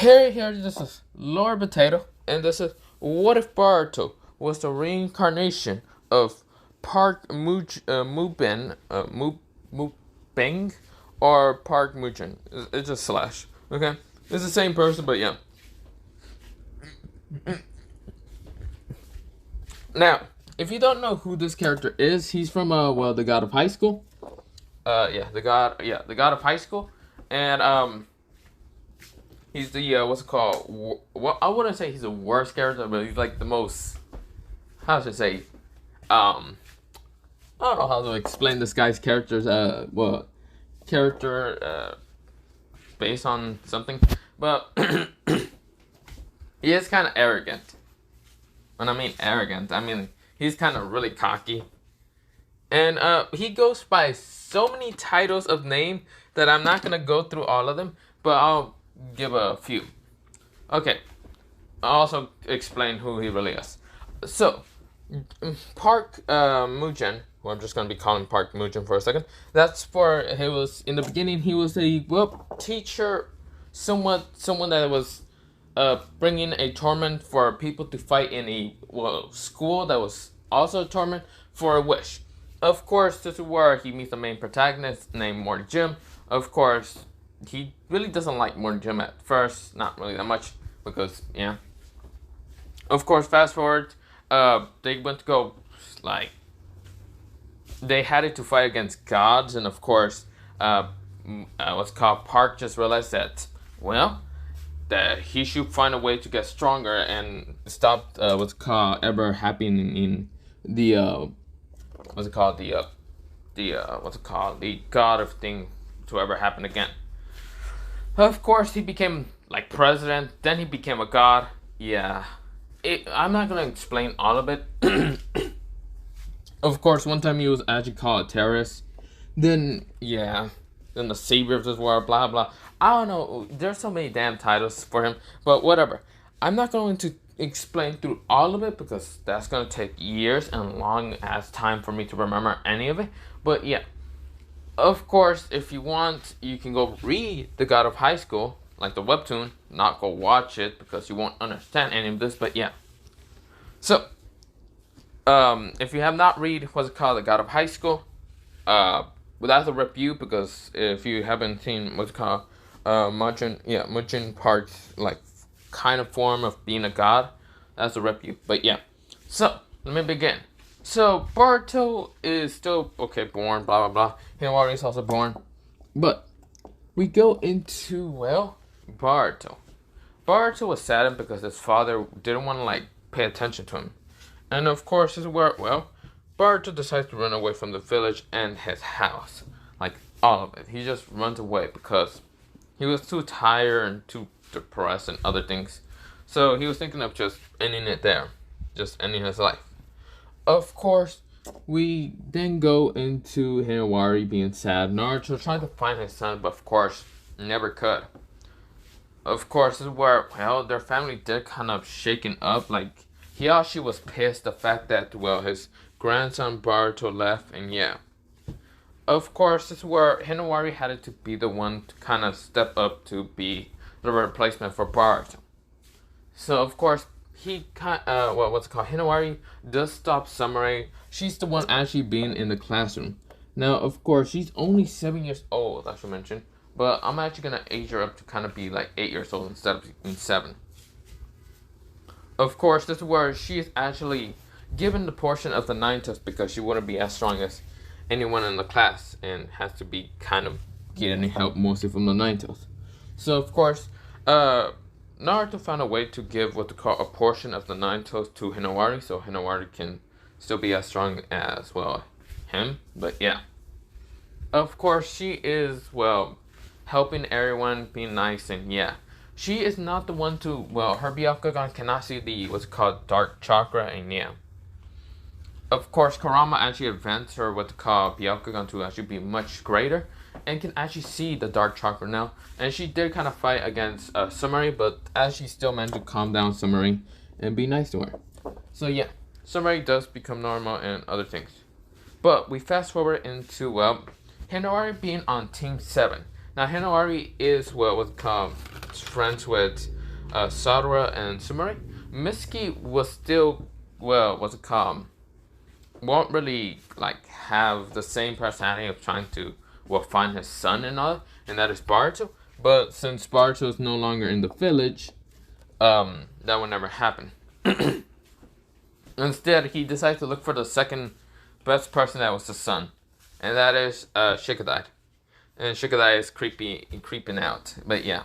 Here, this is Lord Potato, and this is what if Boruto was the reincarnation of Mubin, Mubeng, or Park Mujin? It's a slash. Okay, it's the same person, but yeah. Now, if you don't know who this character is, he's from the God of High School. The God of High School, and he's the what's it called? Well, I wouldn't say he's the worst character, but he's like the most. How should I say? Um, I don't know how to explain this guy's character's character based on something, but he is kind of arrogant. When I mean arrogant, I mean he's kind of really cocky, and he goes by so many titles of name that I'm not gonna go through all of them, but I'll give a few. Okay, I'll also explain who he really is. So, Park Mujin, who I'm just gonna be calling Park Mujin for a second. That's for he was in the beginning. He was a teacher, someone that was bringing a tournament for people to fight in a school that was also a tournament for a wish. Of course, this is where he meets the main protagonist named Morty Jim. Of course, he really doesn't like Morty Jim at first, not really that much, because, yeah. Of course, fast forward, they went to go, like, they had it to fight against gods, and of course, what's called Park just realized that, well, that he should find a way to get stronger and stop what's called ever happening in the what's it called the god of thing to ever happen again. Of course, he became like president. Then he became a god. Yeah, I'm not gonna explain all of it. Of course, one time he was actually called a terrorist. Then yeah, then the savior of this world. Blah blah. I don't know. There's so many damn titles for him, but whatever. I'm not going to explain through all of it because that's gonna take years and long as time for me to remember any of it. But yeah, of course, if you want, you can go read The God of High School, like the webtoon, not go watch it because you won't understand any of this, but yeah. So, if you have not read what's it called, The God of High School, without the review, because if you haven't seen what's it called, Mujin Park's, like, kind of form of being a god, that's a review, but yeah. So, let me begin. So, Boruto is still, born, blah, blah, blah. Hinawari is also born. But, we go into, Boruto. Boruto was saddened because his father didn't want to, pay attention to him. And, of course, this is where, Boruto decides to run away from the village and his house. Like, all of it. He just runs away because he was too tired and too depressed and other things. So, he was thinking of just ending it there. Just ending his life. Of course, we then go into Hinawari being sad. Naruto trying to find his son, but of course, never could. Of course, this is where, their family did kind of shaken up. Like, Hiyashi was pissed the fact that, his grandson Boruto left, and yeah. Of course, this is where Hinawari had to be the one to kind of step up to be the replacement for Boruto. So, of course, Hinawari does stop Sumire. She's the one actually being in the classroom. Now, of course, she's only 7 years old, I should mention. But I'm actually gonna age her up to kind of be like 8 years old instead of being 7. Of course, this is where she is actually given the portion of the Nine Tails because she wouldn't be as strong as anyone in the class and has to be kind of getting help mostly from the Nine Tails. So, of course, Naruto found a way to give what they call a portion of the Nine Tails to Hinawari, so Hinawari can still be as strong as, him. But yeah. Of course, she is, helping everyone, being nice, and yeah. She is not the one to, her Byakugan cannot see the, what's called, dark chakra, and yeah. Of course, Kurama actually advanced her what they call Byakugan to actually be much greater, and can actually see the dark chakra now. And she did kind of fight against Sumire, but she still managed to calm down Sumire and be nice to her. So yeah, Sumire does become normal and other things. But we fast forward into, Hinawari being on Team 7. Now, Hinawari is, what's called friends with Sadara and Sumire, Mitsuki was still, well, what's it called? Won't really like have the same personality of trying to find his son and all, and that is Boruto. But since Boruto is no longer in the village, that would never happen. Instead, he decided to look for the second best person that was the son, and that is Shikadai. And Shikadai is creeping out. But yeah.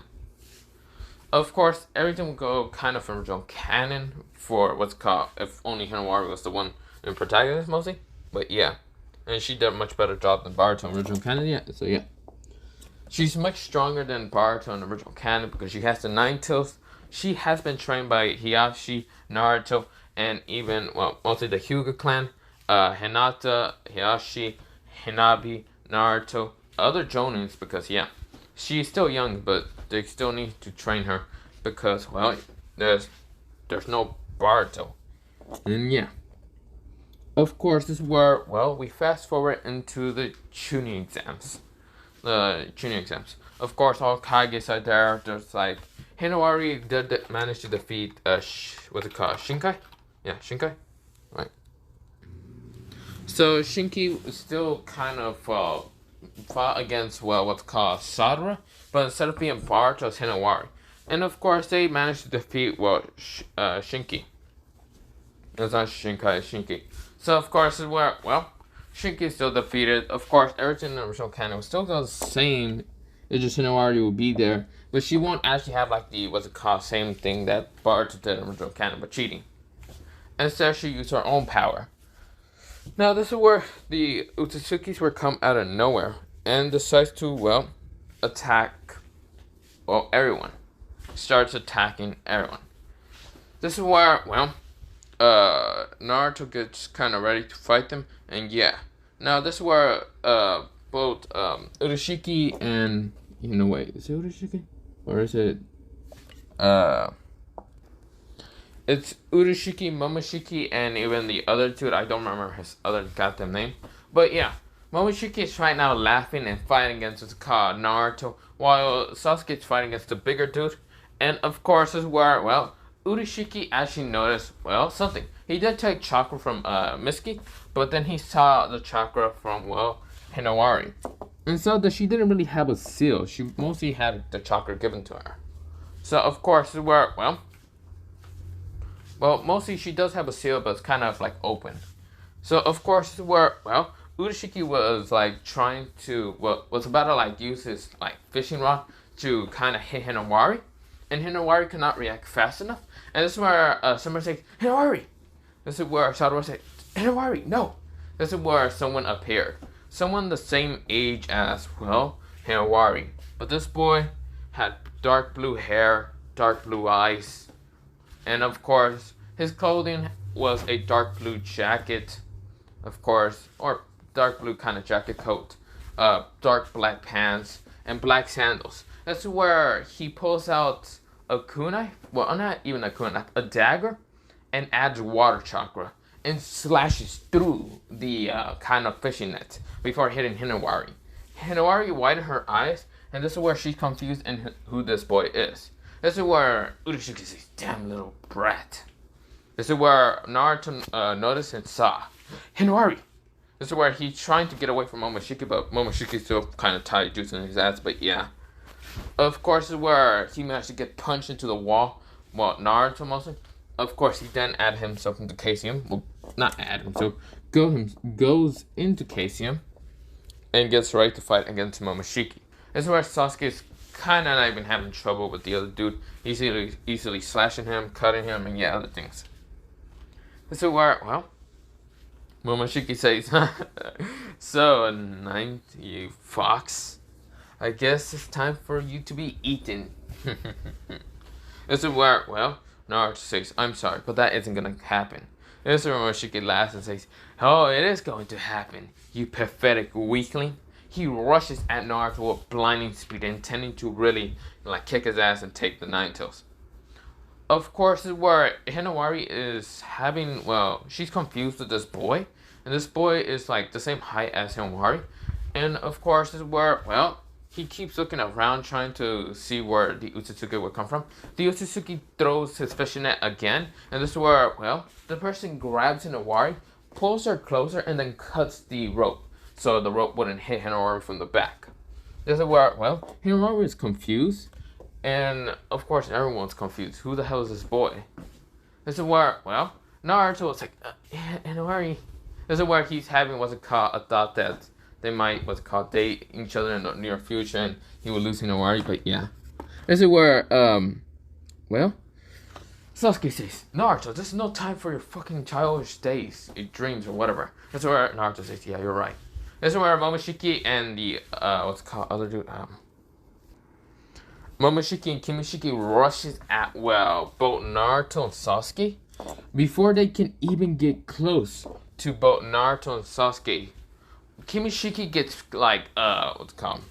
Of course, everything will go kind of from original canon for what's called if only Hinawari was the one in protagonist mostly. But yeah. And she did a much better job than Boruto in original canon, yeah. So yeah. She's much stronger than Boruto in original canon because she has the 9 tails. She has been trained by Hiyashi, Naruto, and even, well, mostly the Hyuga clan. Hinata, Hiyashi, Hinabi, Naruto, other Jonins, because yeah, she's still young, but they still need to train her because, well, there's no Boruto. And yeah. Of course, this is where, well, we fast forward into the Chunin exams. The Chunin exams. Of course, all Kages are there. There's like, Hinawari did manage to defeat, what's it called? Shinkai? Yeah, Shinkai? Right. So, Shinki was still kind of, fought against, well, what's called Sadara, but instead of being Boruto, it's Hinawari. And of course, they managed to defeat, well, Shinki. It's not Shinkai, it's Shinki. So, of course, where, well, Shinki is still defeated. Of course, everything in the original canon will still go the same. It's just Hinawari will be there. But she won't actually have, like, the, what's it called, same thing that Boruto did in the original canon, but cheating. Instead, she used her own power. Now, this is where the Otsutsukis will come out of nowhere and decides to, well, attack, well, everyone. Starts attacking everyone. This is where, well, Naruto gets kind of ready to fight them, and yeah. Now, this is where, both, Urashiki and, you know, wait, is it Urashiki? Or is it, it's Urashiki, Momoshiki, and even the other dude. I don't remember his other goddamn name. But yeah, Momoshiki is right now laughing and fighting against his Naruto, while Sasuke is fighting against the bigger dude. And of course, this is where, well, Urashiki actually noticed, well, something. He did take chakra from Mitsuki, but then he saw the chakra from, well, Hinawari. And so that she didn't really have a seal. She mostly had the chakra given to her. So, of course, this is where, well, mostly she does have a seal, but it's kind of, like, open. So, of course, this is where, well, Urashiki was, like, trying to, well, was about to, like, use his, like, fishing rod to kind of hit Hinawari. And Hinawari could not react fast enough. And this is where someone says, Hinawari! This is where Sadara said, Hinawari, no! This is where someone appeared. Someone the same age as, well, Hinawari. But this boy had dark blue hair, dark blue eyes. And of course, his clothing was a dark blue jacket. Of course, or dark blue kind of jacket coat. Dark black pants and black sandals. That's where he pulls out a kunai, well, not even a kunai, a dagger, and adds water chakra and slashes through the kind of fishing net before hitting Hinawari. Hinawari widened her eyes, and this is where she's confused in who this boy is. This is where Urashiki says, damn little brat. This is where Naruto noticed and saw Hinawari. This is where he's trying to get away from Momoshiki, but Momoshiki's still kind of tight, juicing his ass, but yeah. Of course, this is where he managed to get punched into the wall. Well, Naruto mostly. Of course, he then added himself into Caesium. Well, not add himself. Goes into Caesium and gets ready to fight against Momoshiki. This is where Sasuke is kind of not even having trouble with the other dude. Easily slashing him, cutting him, and yeah, other things. This is where, well, Momoshiki says, so, ninth, you fox. I guess it's time for you to be eaten. This is where, well, Naruto says, I'm sorry, but that isn't gonna happen. This is where Momoshiki laughs and says, oh, it is going to happen, you pathetic weakling. He rushes at Naruto with blinding speed, intending to really, like, kick his ass and take the Nine Tails. Of course, this is where Hinawari is having, well, she's confused with this boy. And this boy is, like, the same height as Hinawari. And, of course, this is where, well, he keeps looking around trying to see where the Otsutsuki would come from. The Otsutsuki throws his fishing net again, and this is where, well, the person grabs Hinawari, pulls her closer, and then cuts the rope, so the rope wouldn't hit Hinawari from the back. This is where, well, Hinawari is confused, and of course everyone's confused. Who the hell is this boy? This is where, well, Naruto was like, Hinawari. This is where he's having what's it called, a thought that they might, what's it called, date each other in the near future, and he would lose Hinawari, but yeah. This is where, well, Sasuke says, Naruto, this is no time for your fucking childish days, your dreams, or whatever. This is where Naruto says, yeah, you're right. This is where Momoshiki and the, what's it called, other dude, Momoshiki and Kimishiki rushes at, well, both Naruto and Sasuke. Before they can even get close to both Naruto and Sasuke, Kimishiki gets, like, what's it called?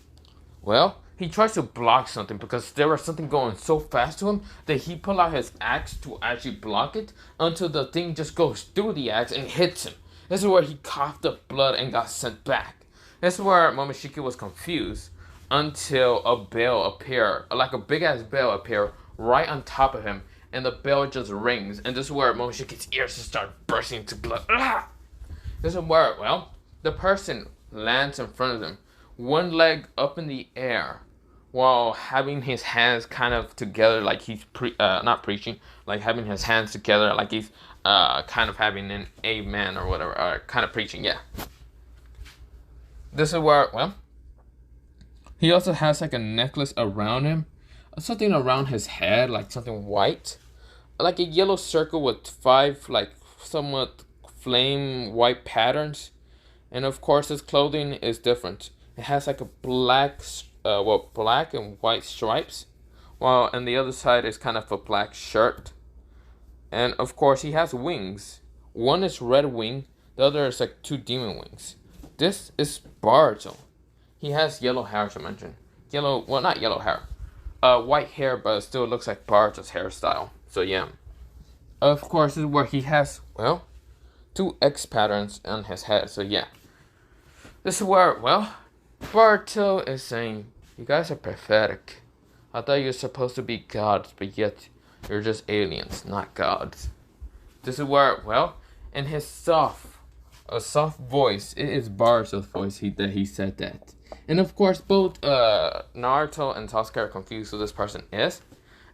Well, he tries to block something because there was something going so fast to him that he pulled out his axe to actually block it until the thing just goes through the axe and hits him. This is where he coughed up blood and got sent back. This is where Momoshiki was confused until a bell appeared, like a big-ass bell appeared right on top of him, and the bell just rings, and this is where Momoshiki's ears just start bursting into blood. This is where, well, the person lands in front of them, one leg up in the air, while having his hands kind of together, like he's not preaching, like having his hands together, like he's kind of having an amen or whatever, or kind of preaching, yeah. This is where, well, he also has like a necklace around him, something around his head, like something white, like a yellow circle with 5 like somewhat flame white patterns. And of course his clothing is different. It has like a black and white stripes, while on the other side is kind of a black shirt. And of course he has wings. One is red wing, the other is like 2 demon wings. This is Boruto. He has yellow hair, as I mentioned. Yellow, well, not yellow hair. White hair, but it still looks like Boruto's hairstyle. So yeah. Of course, this is where he has, well, 2 X patterns on his head. So yeah. This is where, well, Boruto is saying, you guys are pathetic. I thought you were supposed to be gods, but yet you're just aliens, not gods. This is where, well, in his soft voice, it is Boruto's voice that he said that. And of course, both Naruto and Sasuke are confused who this person is.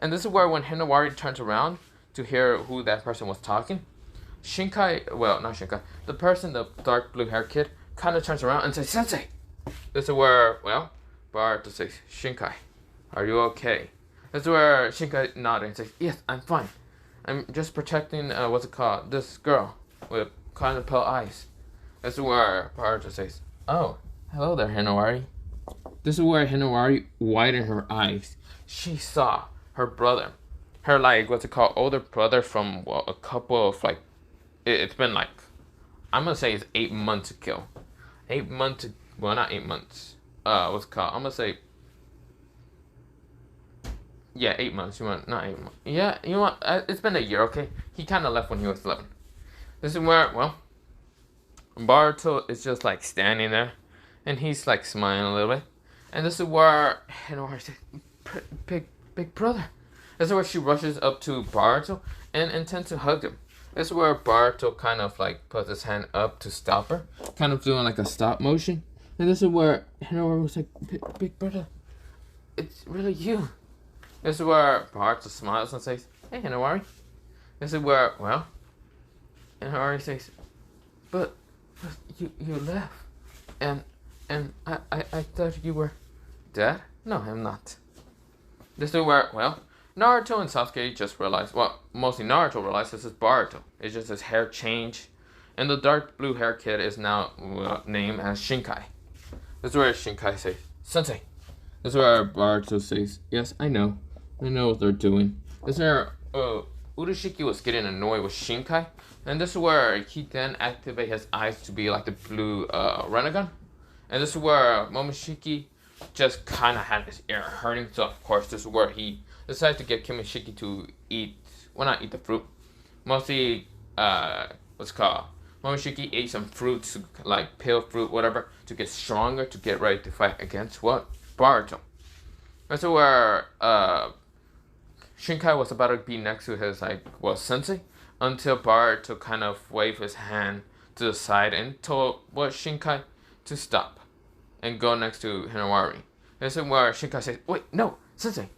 And this is where when Hinawari turns around to hear who that person was talking, Shinkai, well, not Shinkai, the person, the dark blue hair kid, kind of turns around and says, Sensei! This is where, well, Boruto says, Shinkai, are you okay? This is where Shinkai nodded and says, yes, I'm fine. I'm just protecting, what's it called, this girl with kind of pale eyes. This is where Boruto says, oh, hello there, Hinawari. This is where Hinawari widened her eyes. She saw her brother. Her, like, what's it called, older brother from, well, a couple of, like, it's been, like, I'm gonna say it's 8 months ago. 8 months, well, not 8 months. What's it called? I'm gonna say, yeah, 8 months. You want, not 8 months. Yeah, you want, it's been a year, okay? He kind of left when he was 11. This is where, well, Boruto is just, like, standing there. And he's, like, smiling a little bit. And this is where Hinawari says, big brother. This is where she rushes up to Boruto and intends to hug him. This is where Boruto kind of, like, puts his hand up to stop her. Kind of doing, like, a stop motion. And this is where Hinawari was like, big brother, it's really you. This is where Boruto smiles and says, hey, Hinawari. This is where, well, Hinawari says, but you left. And I thought you were dead? No, I'm not. This is where, well, Naruto and Sasuke just realized, well, mostly Naruto realized this is Boruto. It's just his hair changed. And the dark blue hair kid is now named as Shinkai. This is where Shinkai says, Sensei. This is where Boruto says, yes, I know what they're doing. This is where Urashiki was getting annoyed with Shinkai. And this is where he then activates his eyes to be like the blue Renegon. And this is where Momoshiki just kind of had his ear hurting. So, of course, this is where he decides to get Kimishiki to eat, well, not eat the fruit. Mostly, what's it called? Momoshiki ate some fruits, like pale fruit, whatever, to get stronger, to get ready to fight against what? Boruto. This is where Shinkai was about to be next to his sensei until Boruto kind of waved his hand to the side and told Shinkai to stop and go next to Hinawari. This is where Shinkai says, "Wait, no, sensei,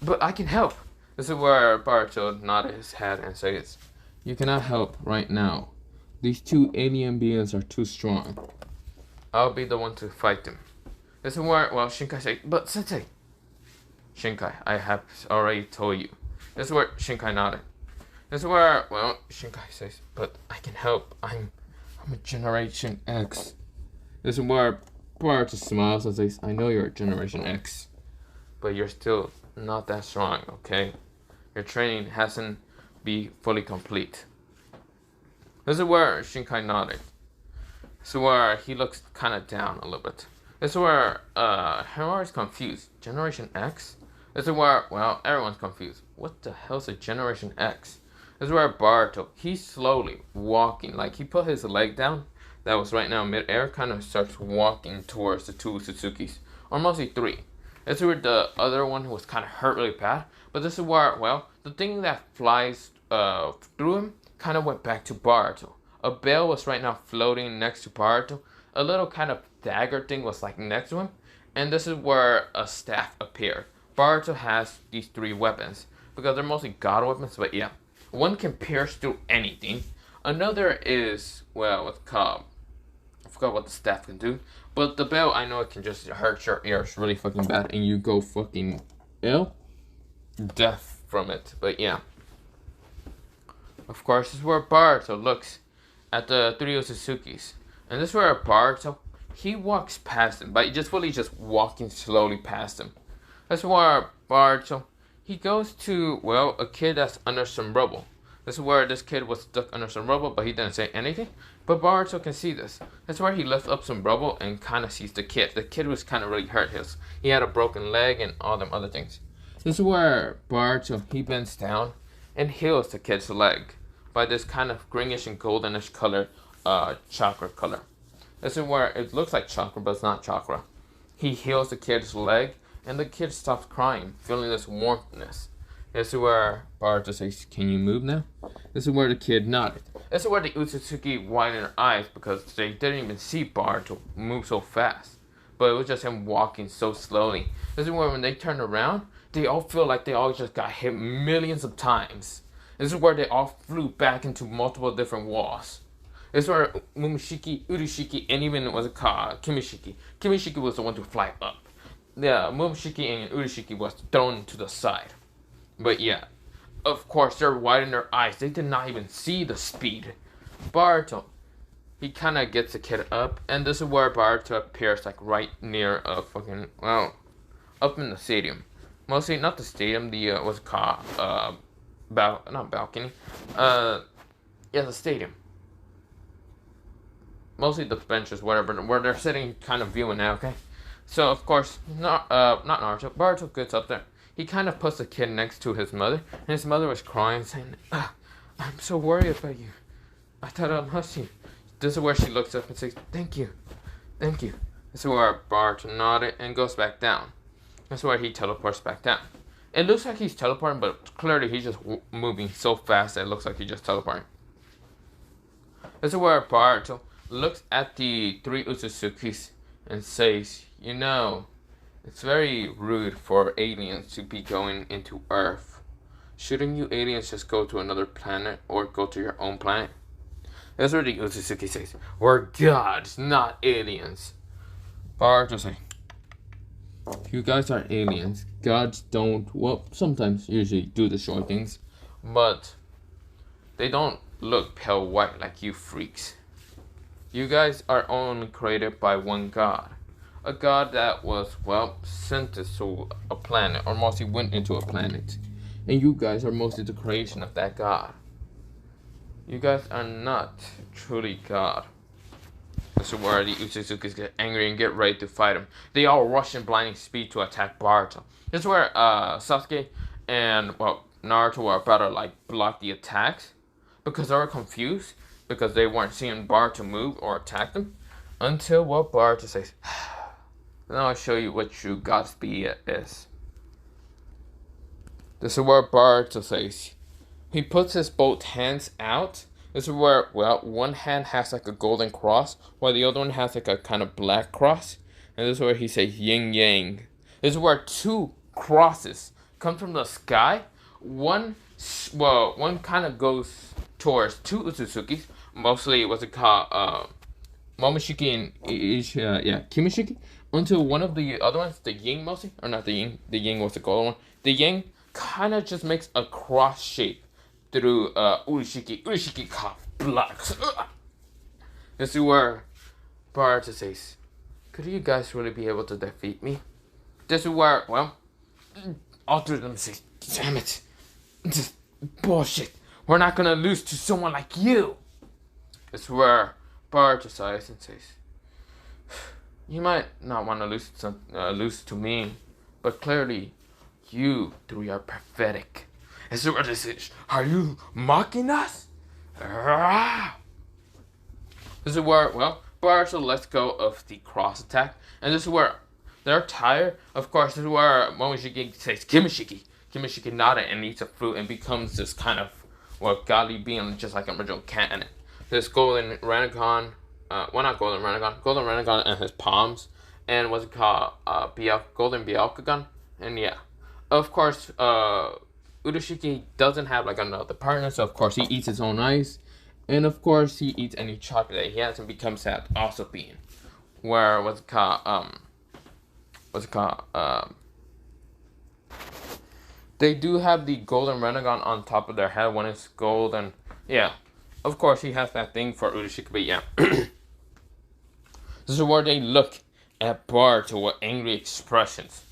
but I can help." This is where Boruto nodded his head and says, "You cannot help right now. These two alien beings are too strong. I'll be the one to fight them." This is where, Shinkai says, "But sensei." "Shinkai, I have already told you." This is where Shinkai nodded. This is where, Shinkai says, "But I can help. I'm a Generation X." This is where Boruto smiles and says, "I know you're a Generation X, but you're still not that strong, okay? Your training hasn't been fully complete." This is where Shinkai nodded. This is where he looks kind of down a little bit. This is where Hiro's confused. Generation X? This is where, everyone's confused. What the hell's a Generation X? This is where Boruto, he's slowly walking. Like, he put his leg down that was right now mid-air, kind of starts walking towards the two Otsutsuki's. Or mostly three. This is where the other one was kind of hurt really bad. But this is where, the thing that flies through him kind of went back to Boruto. A bell was right now floating next to Boruto. A little kind of dagger thing was like next to him. And this is where a staff appeared. Boruto has these three weapons because they're mostly god weapons, but yeah. One can pierce through anything. Another is, what's called, I forgot what the staff can do. But the bell, I know it can just hurt your ears really fucking bad and you go fucking ill. Death from it, but yeah. Of course, this is where Boruto looks at the three Otsutsuki's. And this is where Boruto, he walks past them, but just walking slowly past them. That's where Boruto, he goes to, a kid that's under some rubble. This is where this kid was stuck under some rubble, but he didn't say anything. But Boruto can see this. That's where he lifts up some rubble and kind of sees the kid. The kid was kind of really hurt. He had a broken leg and all them other things. This is where Boruto, he bends down and heals the kid's leg by this kind of greenish and goldenish color, chakra color. This is where it looks like chakra, but it's not chakra. He heals the kid's leg, and the kid stops crying, feeling this warmthness. This is where Boruto says, "Can you move now?" This is where the kid nodded. This is where the Otsutsuki widened their eyes because they didn't even see Boruto move so fast. But it was just him walking so slowly. This is where when they turned around, they all feel like they all just got hit millions of times. This is where they all flew back into multiple different walls. This is where Mumishiki, Urishiki, and even was it called Kimishiki. Kimishiki was the one to fly up. Yeah, Mumishiki and Urishiki was thrown to the side. But yeah, of course they're widening their eyes. They did not even see the speed. Boruto, he kind of gets the kid up, and this is where Boruto appears like right near a fucking, up in the stadium. Mostly not the stadium, the what's it called, not balcony, the stadium. Mostly the benches, whatever, where they're sitting, kind of viewing now. Okay, so of course, not Naruto. Boruto gets up there. He kind of puts the kid next to his mother, and his mother was crying, saying, "I'm so worried about you. I thought I'd lost you." This is where she looks up and says, "Thank you, thank you." This is where Boruto nodded and goes back down. That's where he teleports back down. It looks like he's teleporting, but clearly he's just moving so fast that it looks like he's just teleporting. This is where Boruto looks at the three Otsutsukis and says, it's very rude for aliens to be going into Earth. Shouldn't you aliens just go to another planet or go to your own planet? That's what the Otsutsuki says. We're gods, not aliens. Boruto says, you guys are aliens. Gods don't, sometimes usually do destroy things, but they don't look pale white like you freaks. You guys are only created by one god. A god that was, sent to a planet, or mostly went into a planet. And you guys are mostly the creation of that god. You guys are not truly god. This is where the Otsutsukis get angry and get ready to fight him. They all rush in blinding speed to attack Boruto. This is where Sasuke and, Naruto were about to, block the attacks. Because they were confused. Because they weren't seeing Boruto move or attack them. Until, Boruto says, Now I'll show you what true God speed is. This is where Boruto says. He puts his both hands out. This is where, well, one hand has like a golden cross, while the other one has like a kind of black cross. And this is where he says yin yang. This is where two crosses come from the sky. One kind of goes towards two Otsutsukis. Mostly, what's it called? Momoshiki and Kimishiki. Until one of the other ones, the yin mostly, or not the yin. The yin was the golden one. The yin kind of just makes a cross shape through Urishiki blocks. This is where Boruto says, could you guys really be able to defeat me? This is where, well, all three of them say, damn it, this is bullshit. We're not gonna lose to someone like you. This is where Boruto sighs and says, you might not want to lose to me, but clearly you three are pathetic. This is where this is. Are you mocking us? This is where, well, Boruto lets go of the cross attack. And this is where they're tired. Of course, this is where Momoshiki says, Kimishiki. Kimishiki nodded and eats a fruit and becomes this kind of, well, godly being just like an original canon. This golden Rinnegan, not golden Rinnegan in his palms. And what's it called? Golden Byakugan. And yeah. Of course, Urashiki doesn't have like another partner, so of course he eats his own ice, and of course he eats any chocolate that he has and becomes that also being. Where they do have the golden Rinnegan on top of their head. One is gold, and yeah, of course he has that thing for Urashiki, but yeah. This is where they look at Boruto with angry expressions.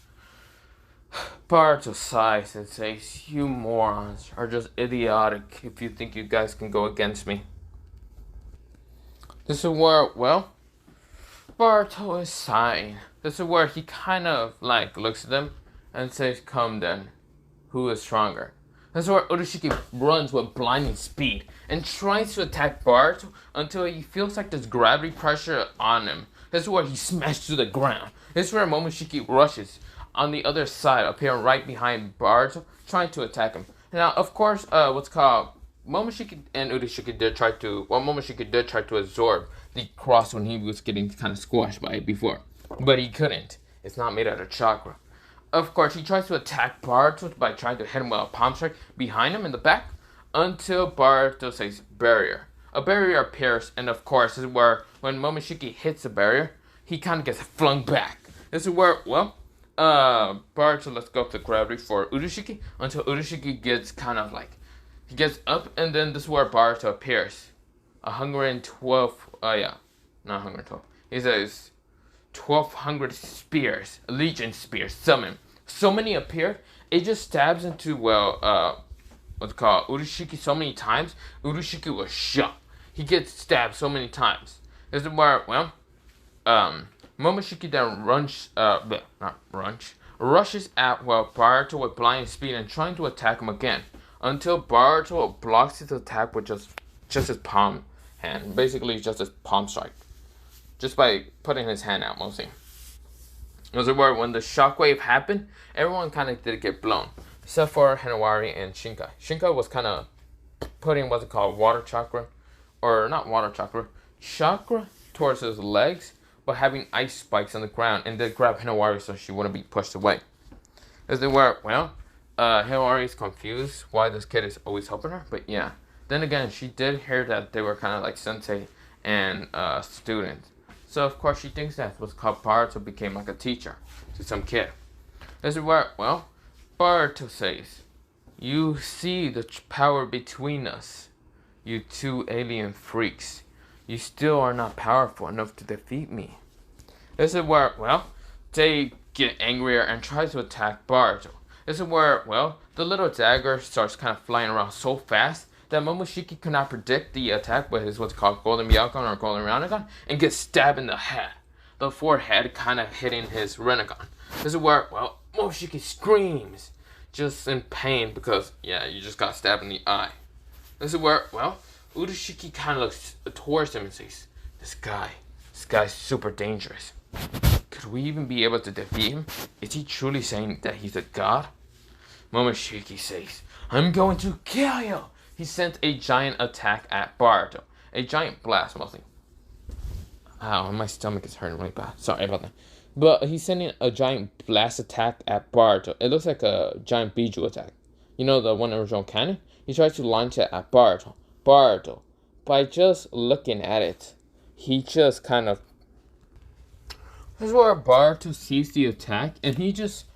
Boruto sighs and says, you morons are just idiotic if you think you guys can go against me. This is where, well, Boruto is sighing. This is where he kind of like looks at them and says, come then, who is stronger? This is where Urashiki runs with blinding speed and tries to attack Boruto until he feels like there's gravity pressure on him. This is where he smashed to the ground. This is where Momoshiki rushes on the other side, appearing right behind Boruto, trying to attack him. Now, of course, Momoshiki and Urashiki did try to, Momoshiki did try to absorb the cross when he was getting kind of squashed by it before. But he couldn't. It's not made out of chakra. Of course, he tries to attack Boruto by trying to hit him with a palm strike behind him in the back, until Boruto says barrier. A barrier appears, and of course, this is where, when Momoshiki hits the barrier, he kind of gets flung back. This is where, well, Boruto lets go of the gravity for Urashiki until Urashiki gets kind of like, he gets up, and then this is where Boruto appears. 112, not 112. He says 1,200 spears, legion spears, summon. So many appear, it just stabs into, well, what's it called, Urashiki so many times, Urashiki was shocked. He gets stabbed so many times. This is where, well, Momoshiki then rushes at, well, Boruto with blind speed and trying to attack him again, until Boruto blocks his attack with just his palm hand, basically just his palm strike, just by putting his hand out mostly. This is where when the shockwave happened, everyone kind of did get blown, except for Hinawari and Shinkai. Shinkai was kind of putting what's it called, water chakra, or not water chakra towards his legs, but having ice spikes on the ground, and they grab Hinawari so she wouldn't be pushed away. As they were, well, Hinawari is confused why this kid is always helping her, but yeah. Then again, she did hear that they were kind of like sensei and students. So of course she thinks that's what's called Boruto became like a teacher to some kid. This is where, well, Boruto says, you see the power between us, you two alien freaks. You still are not powerful enough to defeat me. This is where, well, they get angrier and try to attack Boruto. This is where, well, the little dagger starts kind of flying around so fast that Momoshiki could not predict the attack with his what's called Golden Byakugan or Golden Rinnegan and gets stabbed in the head. The forehead kind of hitting his Rinnegan. This is where, well, Momoshiki screams just in pain because, yeah, you just got stabbed in the eye. This is where, well, Urashiki kind of looks towards him and says, this guy's super dangerous. Could we even be able to defeat him? Is he truly saying that he's a god? Momoshiki says, I'm going to kill you! He sent a giant attack at Boruto. A giant blast, mostly. Ow, my stomach is hurting really bad. Sorry about that. But he's sending a giant blast attack at Boruto. It looks like a giant Biju attack. You know, the one original cannon? He tries to launch it at Boruto. Boruto, by just looking at it, he just kind of... This is where Boruto sees the attack, and he just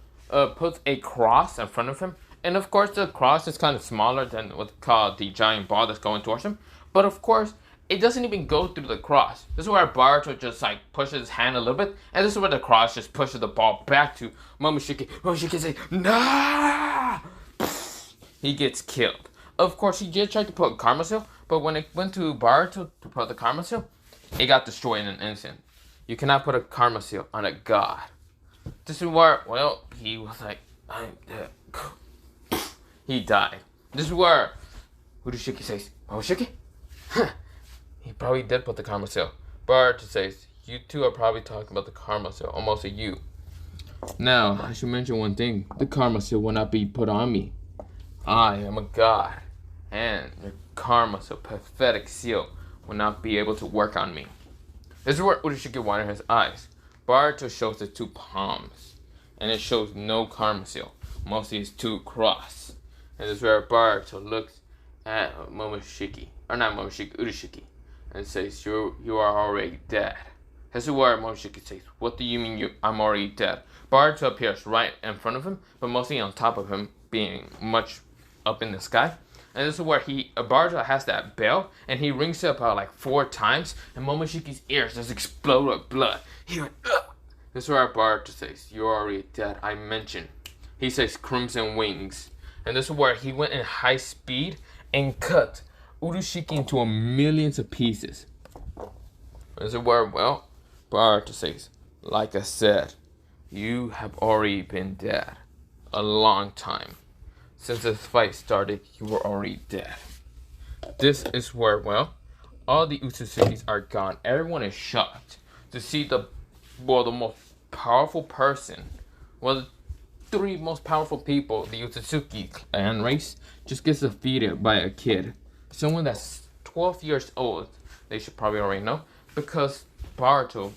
puts a cross in front of him. And of course, the cross is kind of smaller than what's called the giant ball that's going towards him. But of course, it doesn't even go through the cross. This is where Boruto just like pushes his hand a little bit, and this is where the cross just pushes the ball back to Momoshiki. Momoshiki says, "Nah!" He gets killed. Of course, he did try to put Karma Seal, but when it went to Boruto to put the Karma Seal, it got destroyed in an instant. You cannot put a Karma Seal on a god. This is where, well, he was like, I'm dead. He died. This is where Urushiki says, Momoshiki? He probably did put the Karma Seal. Boruto says, you two are probably talking about the Karma Seal, almost a you. Now, I should mention one thing. The Karma Seal will not be put on me. I am a god, and your Karma Seal, pathetic seal, will not be able to work on me. This is where Urushiki widened his eyes. Boruto shows his two palms, and it shows no Karma Seal, mostly his two cross. And this is where Boruto looks at Momoshiki, or not Momoshiki, Urushiki, and says, you are already dead. This is where Momoshiki says, what do you mean I'm already dead? Boruto appears right in front of him, but mostly on top of him, being much up in the sky. And this is where Boruto has that bell, and he rings it about like 4 times, and Momoshiki's ears just explode with blood. He went, ugh. This is where Boruto says, you're already dead, I mentioned. He says, crimson wings. And this is where he went in high speed and cut Urushiki into a millions of pieces. This is where, well, Boruto says, like I said, you have already been dead a long time. Since this fight started, you were already dead. This is where, well, all the Otsutsukis are gone. Everyone is shocked to see the most powerful person, the 3 most powerful people, the Otsutsuki clan race, just gets defeated by a kid. Someone that's 12 years old. They should probably already know, because Boruto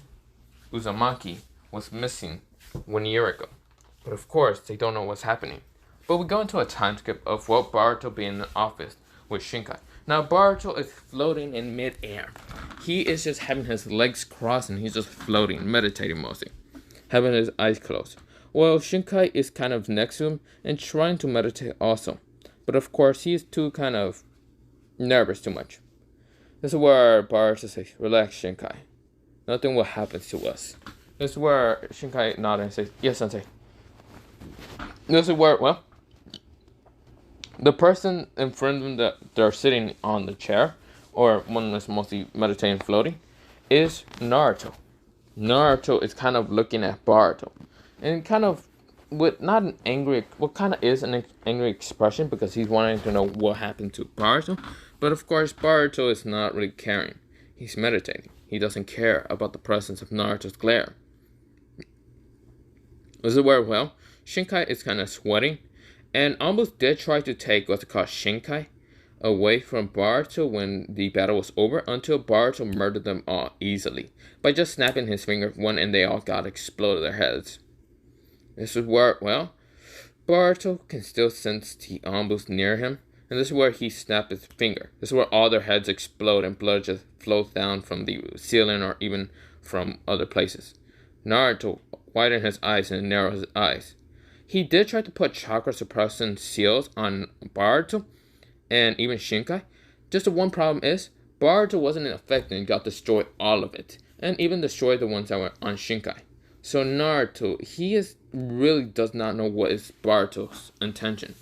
Uzumaki was missing 1 year ago. But of course, they don't know what's happening. But we go into a time skip of Boruto being in the office with Shinkai. Now Boruto is floating in mid-air. He is just having his legs crossed and he's just floating, meditating mostly, having his eyes closed. Well, Shinkai is kind of next to him and trying to meditate also. But of course, he is too kind of nervous too much. This is where Boruto says, relax, Shinkai. Nothing will happen to us. This is where Shinkai nods and says, yes, sensei. This is where, well, the person in front of them that they're sitting on the chair, or one that's mostly meditating floating, is Naruto. Naruto is kind of looking at Boruto. And kind of with not an angry, what kind of is an angry expression, because he's wanting to know what happened to Boruto. But of course, Boruto is not really caring. He's meditating. He doesn't care about the presence of Naruto's glare. This is where, well, Shinkai is kind of sweating, and almost did try to take what's called Shinkai away from Boruto when the battle was over, until Boruto murdered them all easily by just snapping his finger one, and they all got exploded their heads. This is where, well, Boruto can still sense the Anbus near him, and this is where he snapped his finger. This is where all their heads explode and blood just flows down from the ceiling or even from other places. Naruto widened his eyes and narrowed his eyes. He did try to put chakra suppressant seals on Boruto and even Shinkai. Just the one problem is, Boruto wasn't affected and got destroyed all of it, and even destroyed the ones that were on Shinkai. So Naruto, he really does not know what is Boruto's intention.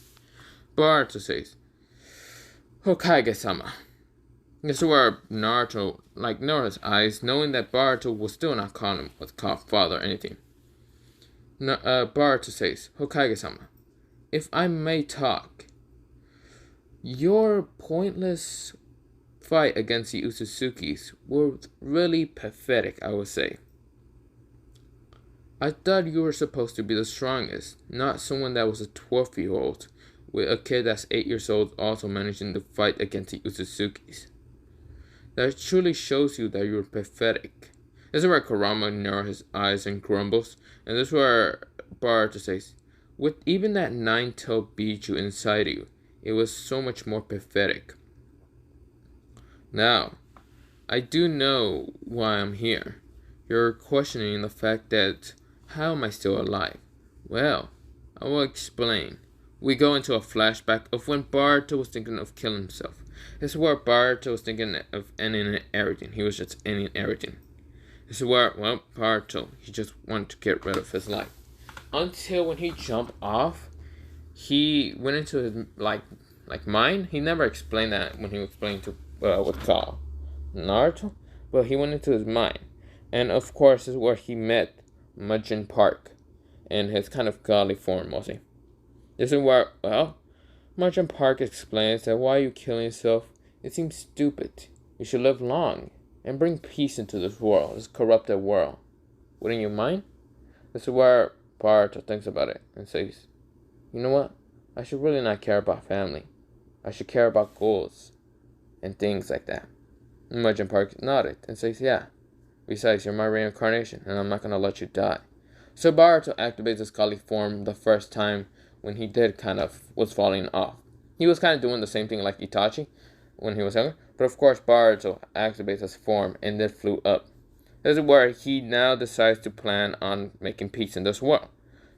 Boruto says, Hokage-sama. This is where Naruto, narrowed his eyes, knowing that Boruto will still not call him what's called father or anything. Boruto says, Hokage-sama, if I may talk, your pointless fight against the Otsutsukis were really pathetic, I would say. I thought you were supposed to be the strongest, not someone that was a 12-year-old, with a kid that's 8 years old also managing to fight against the Otsutsukis. That truly shows you that you're pathetic. This is where Kurama narrows his eyes and grumbles, and this is where Boruto says, with even that nine-tailed Bijuu inside you, it was so much more pathetic. Now, I do know why I'm here. You're questioning the fact that, how am I still alive? Well, I will explain. We go into a flashback of when Boruto was thinking of killing himself. This is where Boruto was thinking of ending everything. He was just ending everything. This is where, well, Boruto, he just wanted to get rid of his life. Until when he jumped off, he went into his, mind. He never explained that when he was explaining to, what's called Naruto. But he went into his mind. And of course, this is where he met Mujin Park in his kind of godly form, mostly. This is where, well, Mujin Park explains that why you killing yourself, it seems stupid. You should live long and bring peace into this world, this corrupted world. Wouldn't you mind? This is where Boruto thinks about it and says, you know what? I should really not care about family. I should care about goals and things like that. Mujin Park nodded and says, yeah. Besides, you're my reincarnation, and I'm not going to let you die. So Boruto activates his godly form the first time when he did kind of was falling off. He was kind of doing the same thing like Itachi when he was younger, but of course Boruto activates his form and then flew up. This is where he now decides to plan on making peace in this world.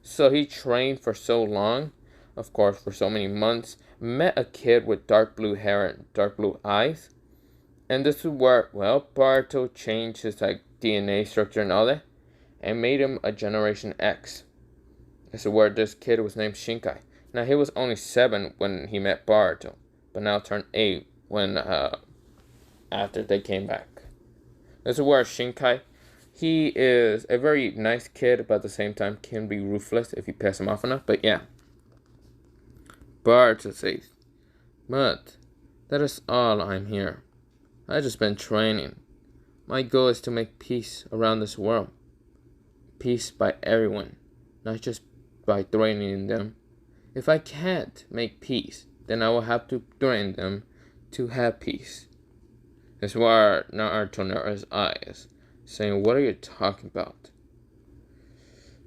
So he trained for so long, of course for so many months, met a kid with dark blue hair and dark blue eyes. And this is where, well, Boruto changed his DNA structure and all that, and made him a Generation X. This is where this kid was named Shinkai. Now he was only 7 when he met Boruto, but now turned 8 when after they came back. This is where Shinkai, he is a very nice kid, but at the same time can be ruthless if you pass him off enough. But yeah, Boruto says, but that is all I'm here. I just been training. My goal is to make peace around this world. Peace by everyone, not just by threatening them. If I can't make peace, then I will have to threaten them to have peace. That's why Naruto narrows his eyes, saying, what are you talking about?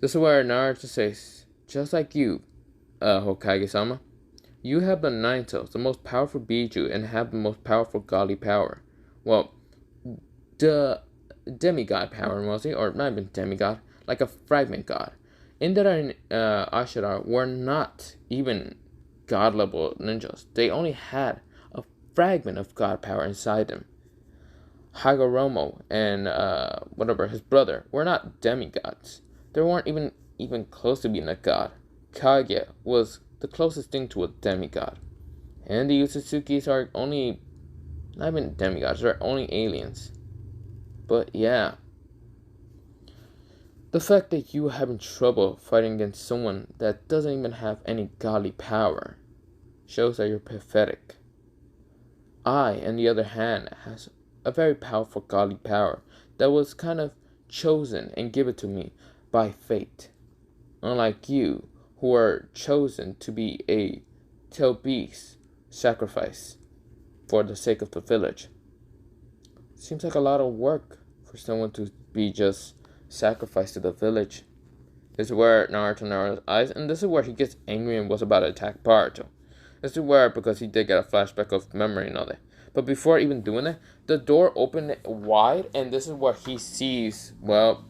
This is where Naruto says, just like you, Hokage-sama, you have the Nine Tails, the most powerful Bijuu, and have the most powerful godly power. Well, the demigod power mostly, or not even demigod, like a fragment god. Indra and Ashura were not even god level ninjas. They only had a fragment of god power inside them. Hagoromo and his brother were not demigods. They weren't even close to being a god. Kage was the closest thing to a demigod. And the Otsutsukis are only not even demigods, they're only aliens. But yeah, the fact that you are having trouble fighting against someone that doesn't even have any godly power shows that you're pathetic. I, on the other hand, has a very powerful godly power that was kind of chosen and given to me by fate. Unlike you, who are chosen to be a tail beast sacrifice for the sake of the village. Seems like a lot of work for someone to be just sacrificed to the village. This is where Naruto narrows his eyes, and this is where he gets angry and was about to attack Boruto. This is where, because he did get a flashback of memory and all that. But before even doing that, the door opened wide, and this is where he sees, well,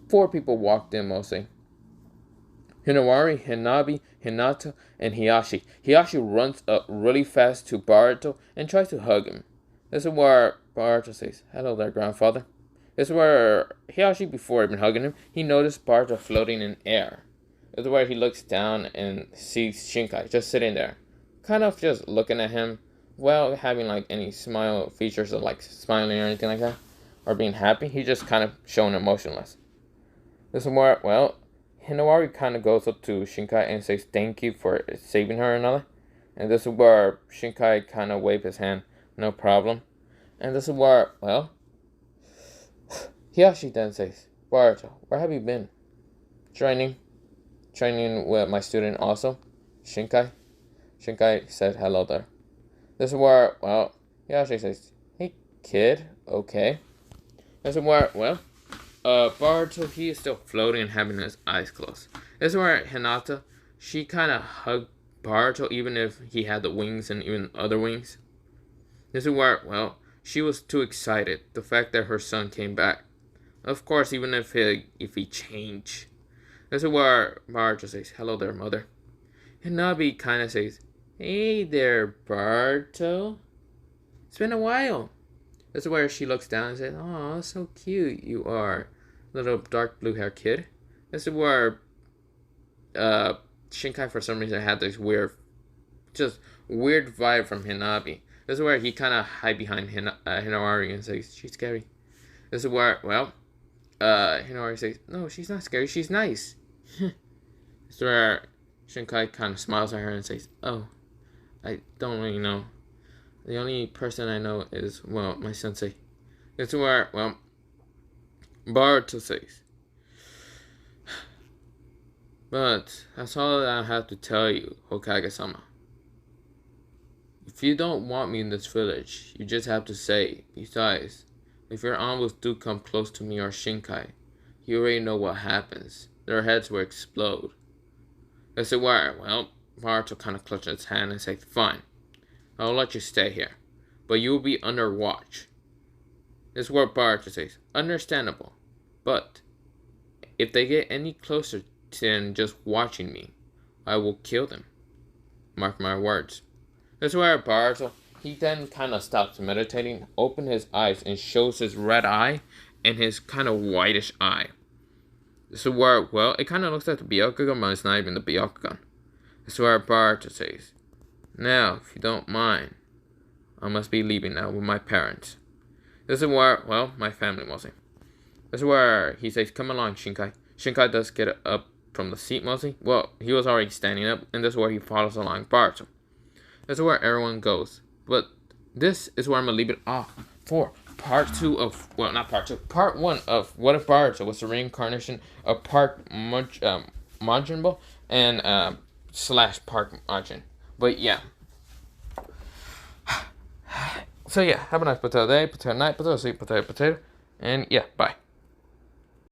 4 people walked in mostly. Hinawari, Hinabi, Hinata, and Hiyashi. Hiyashi runs up really fast to Boruto and tries to hug him. This is where Boruto says, hello there, grandfather. This is where Hiyashi, before even hugging him, he noticed Boruto floating in air. This is where he looks down and sees Shinkai just sitting there, kind of just looking at him, without having any smile features of smiling or anything like that, or being happy. He just kind of showing emotionless. This is where, well, Hinawari kind of goes up to Shinkai and says thank you for saving her and all that. And this is where Shinkai kind of waves his hand, no problem. And this is where, well, Hiyashi then says, Boruto, where have you been? Training with my student also, Shinkai. Shinkai said hello there. This is where, well, he actually says, hey kid, okay. This is where, well, Boruto, he is still floating and having his eyes closed. This is where Hinata, she kind of hugged Boruto even if he had the wings and even other wings. This is where, well, she was too excited. The fact that her son came back. Of course, even if he changed. This is where Boruto says, hello there, mother. And Nabi kind of says, hey there, Boruto. It's been a while. This is where she looks down and says, oh, so cute you are, little dark blue hair kid. This is where Shinkai for some reason had this weird vibe from Hinabi. This is where he kind of hide behind Hinawari and says, she's scary. This is where, well, Hinawari says, no, she's not scary, she's nice. This is where Shinkai kind of smiles at her and says, oh, I don't really know. The only person I know is, well, my sensei. This is where, well, Boruto says, but that's all that I have to tell you, Hokage-sama. If you don't want me in this village, you just have to say. Besides, if your uncles do come close to me or Shinkai, you already know what happens. Their heads will explode. This is where, well, Boruto kind of clutches his hand and says, fine, I'll let you stay here, but you will be under watch. This is where Boruto says, understandable, but if they get any closer than just watching me, I will kill them. Mark my words. This is where Boruto, he then kind of stops meditating, opens his eyes, and shows his red eye and his kind of whitish eye. This is where, well, it kind of looks like the Byakugan, but it's not even the Byakugan. This is where Boruto says, now, if you don't mind, I must be leaving now with my parents. This is where, well, my family mostly. This is where he says, come along, Shinkai. Shinkai does get up from the seat mostly. Well, he was already standing up, and this is where he follows along Boruto. This is where everyone goes. But this is where I'm going to leave it off for part 2 of, well, not part 2, part 1 of What If Boruto was the reincarnation of Park Mujin and / Park Mujin. But yeah. So yeah, have a nice potato day, potato night, potato sleep, potato. And yeah, bye.